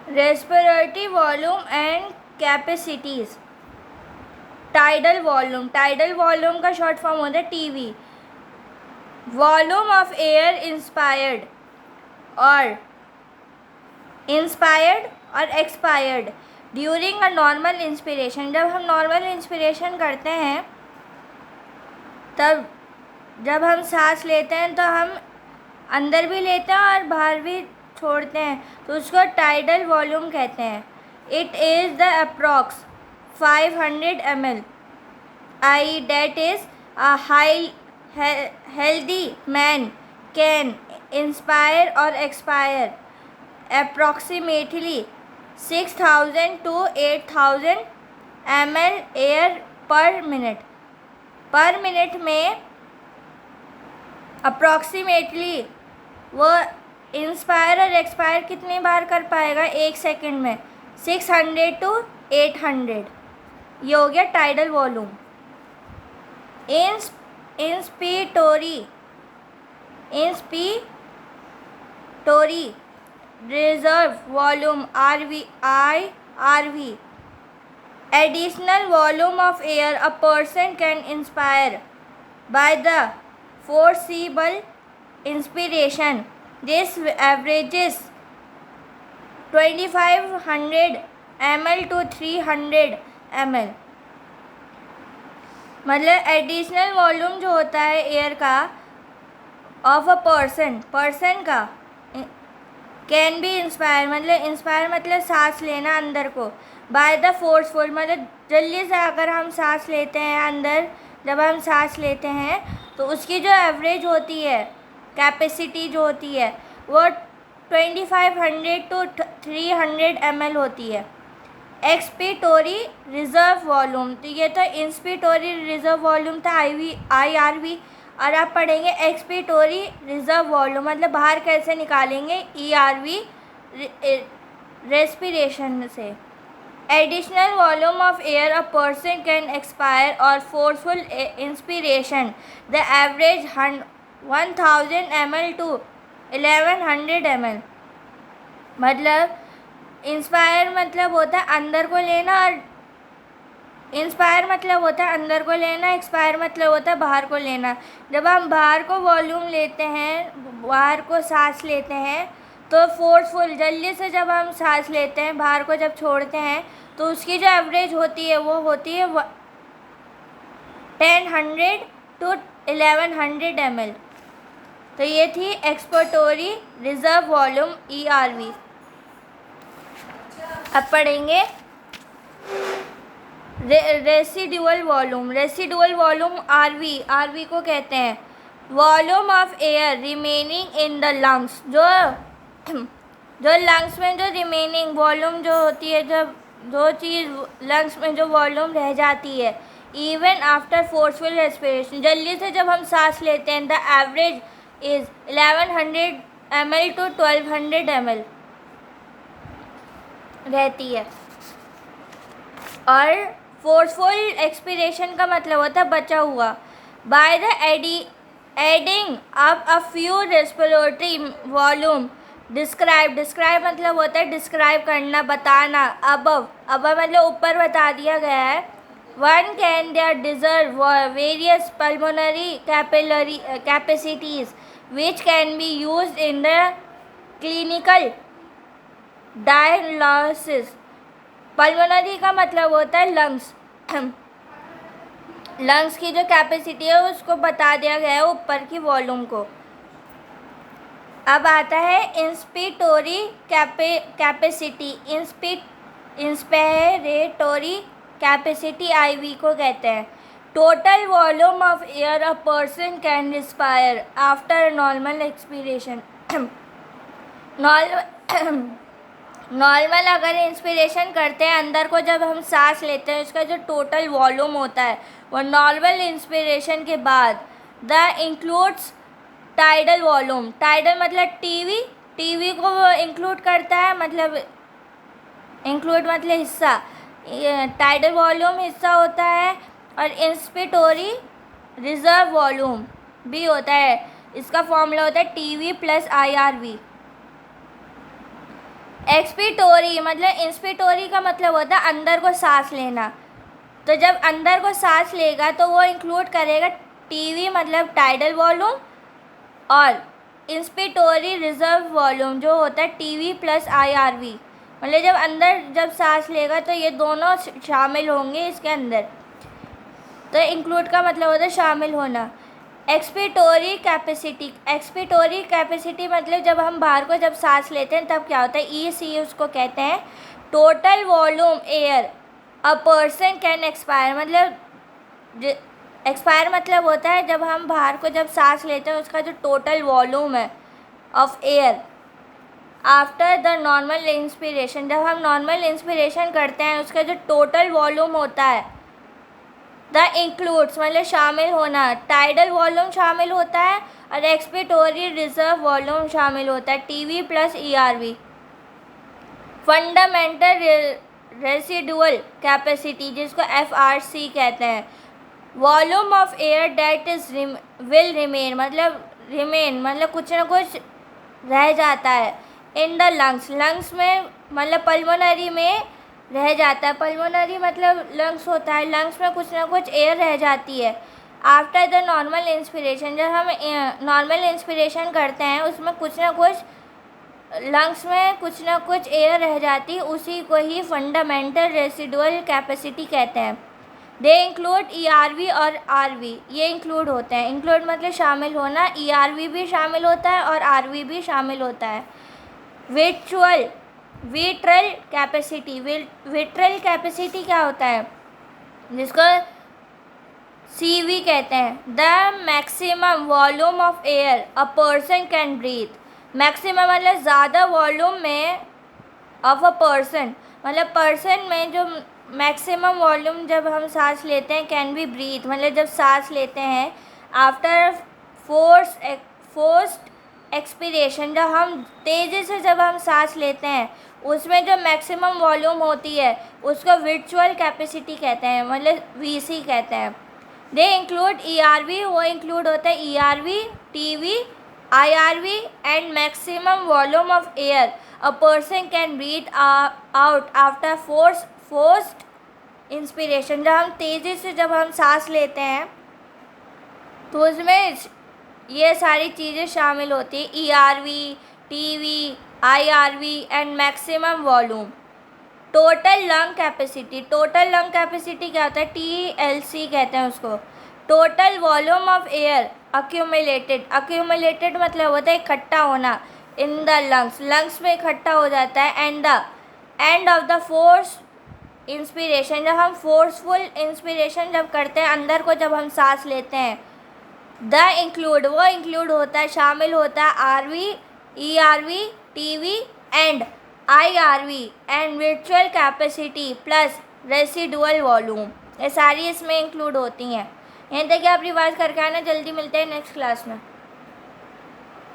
Respiratory volume and capacities. Tidal volume का short form होता है TV. Volume of air inspired और expired during a normal inspiration. जब हम नॉर्मल इंस्पिरेशन करते हैं, तब जब हम सांस लेते हैं तो हम अंदर भी लेते हैं और बाहर भी छोड़ते हैं, तो उसको टाइडल वॉल्यूम कहते हैं। It is the approx 500 ml I that is a high healthy man can inspire or expire approximately 6000 to 8000 ml air per minute। पर मिनट में अप्रॉक्सीमेटली वो इंस्पायर और एक्सपायर कितनी बार कर पाएगा? 1 सेकेंड में 600 to 800। ये हो गया tidal volume. Inspiratory reserve volume RV additional volume of air a person can inspire by the foreseeable inspiration. This averages 2500 ml to 300 ml। मतलब एडिशनल वॉल्यूम जो होता है एयर का ऑफ अ पर्सन का कैन बी इंस्पायर, मतलब inspire मतलब सांस लेना अंदर को, बाय द फोर्सफुल मतलब जल्दी से अगर हम सांस लेते हैं अंदर, जब हम सांस लेते हैं तो उसकी जो एवरेज होती है कैपेसिटी जो होती है वो 2500 to 300 ml होती है। एक्सपिटोरी रिजर्व वॉल्यूम, तो ये तो इंस्पिटोरी रिजर्व वॉल्यूम था IRV, और आप पढ़ेंगे एक्सपिटोरी रिजर्व वॉल्यूम मतलब बाहर कैसे निकालेंगे ERV रेस्पिरेशन से। Additional volume of air a person can expire और forceful inspiration the average 1000 ml to 1100 ml। मतलब इंस्पायर मतलब होता है अंदर को लेना, और इंस्पायर मतलब होता है अंदर को लेना, एक्सपायर मतलब होता है बाहर को लेना। जब हम बाहर को वॉल्यूम लेते हैं, बाहर को सांस लेते हैं, तो फोर्सफुल जल्दी से जब हम सांस लेते हैं, बाहर को जब छोड़ते हैं, तो उसकी जो एवरेज होती है वो होती है 1000 to 1100 ml। तो ये थी एक्सपिटोरी रिजर्व वॉल्यूम ERV। अब पढ़ेंगे रेसिडुअल वॉल्यूम RV को कहते हैं volume of air remaining in the lungs. जो लंग्स में जो रिमेनिंग वॉल्यूम जो होती है, जो चीज़ लंग्स में जो वॉल्यूम रह जाती है इवन आफ्टर फोर्सफुल रेस्पिरेशन, जल्दी से जब हम सांस लेते हैं, the average is 1100 ml to 1200 ml रहती है। और फोर्सफुल एक्सपिरेशन का मतलब होता है बचा हुआ। By the adding up a few respiratory volume describe मतलब होता है डिस्क्राइब करना, बताना। अबव मतलब ऊपर बता दिया गया है। One can there deserve various pulmonary capacities which can be used in the clinical dialysis. Pulmonary का मतलब होता है लंग्स की जो कैपेसिटी है उसको बता दिया गया है ऊपर की वॉल्यूम को। अब आता है इंस्पिटोरी कैपेसिटी। इंस्पिरेटोरी कैपेसिटी IV को कहते हैं total volume of air a person can inspire after normal expiration. Normal अगर इंस्पिरेशन करते हैं अंदर को, जब हम सांस लेते हैं, उसका जो टोटल वॉल्यूम होता है वो नॉर्मल इंस्पिरेशन के बाद the includes tidal volume. Tidal मतलब टीवी को वो इंक्लूड करता है, मतलब इंक्लूड मतलब हिस्सा, टाइडल वॉल्यूम हिस्सा होता है, और इंस्पिटोरी रिजर्व वॉल्यूम भी होता है। इसका फॉर्मूला होता है TV + IRV। एक्सपीटोरी मतलब इंस्पिटोरी का मतलब होता है अंदर को सांस लेना। तो जब अंदर को सांस लेगा तो वो इंक्लूड करेगा टीवी मतलब टाइडल वॉल्यूम, और इंस्पिटोरी रिजर्व वॉल्यूम जो होता है टीवी प्लस IRV। मतलब जब अंदर जब सांस लेगा तो ये दोनों शामिल होंगे इसके अंदर। तो इंक्लूड का मतलब होता है शामिल होना। एक्सपीटोरी कैपेसिटी, एक्सपीटोरी कैपेसिटी मतलब जब हम बाहर को जब सांस लेते हैं तब क्या होता है, EC उसको कहते हैं total volume air a person can expire. मतलब एक्सपायर मतलब होता है जब हम बाहर को जब सांस लेते हैं उसका जो टोटल वॉल्यूम है of air after the normal inspiration. जब हम नॉर्मल इंस्पिरेशन करते हैं उसका जो टोटल वॉल्यूम होता है, द इंक्लूड्स मतलब शामिल होना, टाइडल वॉल्यूम शामिल होता है और एक्सपीटोरी रिजर्व वॉल्यूम शामिल होता है TV plus ERV। Fundamental residual capacity जिसको FRC कहते हैं, volume of air that is will remain मतलब कुछ ना कुछ रह जाता है इन द लंग्स, लंग्स में मतलब पल्मोनरी में रह जाता है। पल्मोनरी मतलब लंग्स होता है, लंग्स में कुछ ना कुछ एयर रह जाती है आफ्टर द नॉर्मल इंस्पिरेशन। जब हम नॉर्मल इंस्पिरेशन करते हैं उसमें कुछ ना कुछ लंग्स में कुछ ना कुछ एयर रह जाती है, उसी को ही फंडामेंटल रेसिडुअल कैपेसिटी कहते हैं। दे इंक्लूड ERV और RV, ये इंक्लूड होते हैं। इंक्लूड मतलब शामिल होना, ERV भी शामिल होता है और RV भी शामिल होता है। विट्रल कैपेसिटी, विट्रल कैपेसिटी क्या होता है, जिसको CV कहते हैं, the maximum volume of air a person can breathe. Maximum मतलब ज़्यादा वॉल्यूम में ऑफ अ पर्सन, मतलब पर्सन में जो मैक्सिमम वॉल्यूम जब हम सांस लेते हैं, कैन बी ब्रीथ मतलब जब सांस लेते हैं आफ्टर फोर्स्ड एक्सपीरेशन, जब हम तेज़ी से जब हम सांस लेते हैं उसमें जो मैक्सिमम वॉल्यूम होती है उसको विर्चुअल कैपेसिटी कहते हैं, मतलब VC कहते हैं। दे इंक्लूड ERV, वो इंक्लूड होता है ERV, TV, IRV and maximum volume of air a person can breathe out after forced inspiration. जब हम तेज़ी से जब हम सांस लेते हैं तो उसमें ये सारी चीज़ें शामिल होती है, ERV, TV, IRV and maximum volume. Total lung capacity, total lung capacity क्या होता है, TLC कहते हैं उसको, total volume of air accumulated. Accumulated मतलब होता है इकट्ठा होना इन द लंग्स, लंग्स में इकट्ठा हो जाता है। And the end of the force inspiration, जब हम फोर्सफुल इंस्पिरेशन जब करते हैं अंदर को जब हम सांस लेते हैं, द इंक्लूड वो इंक्लूड होता है शामिल होता है RV, ERV, TV and IRV and virtual capacity plus residual volume, ये सारी इसमें इंक्लूड होती हैं। यहाँ तक कि आप रिवाइज करके आना, जल्दी मिलते हैं नेक्स्ट क्लास में।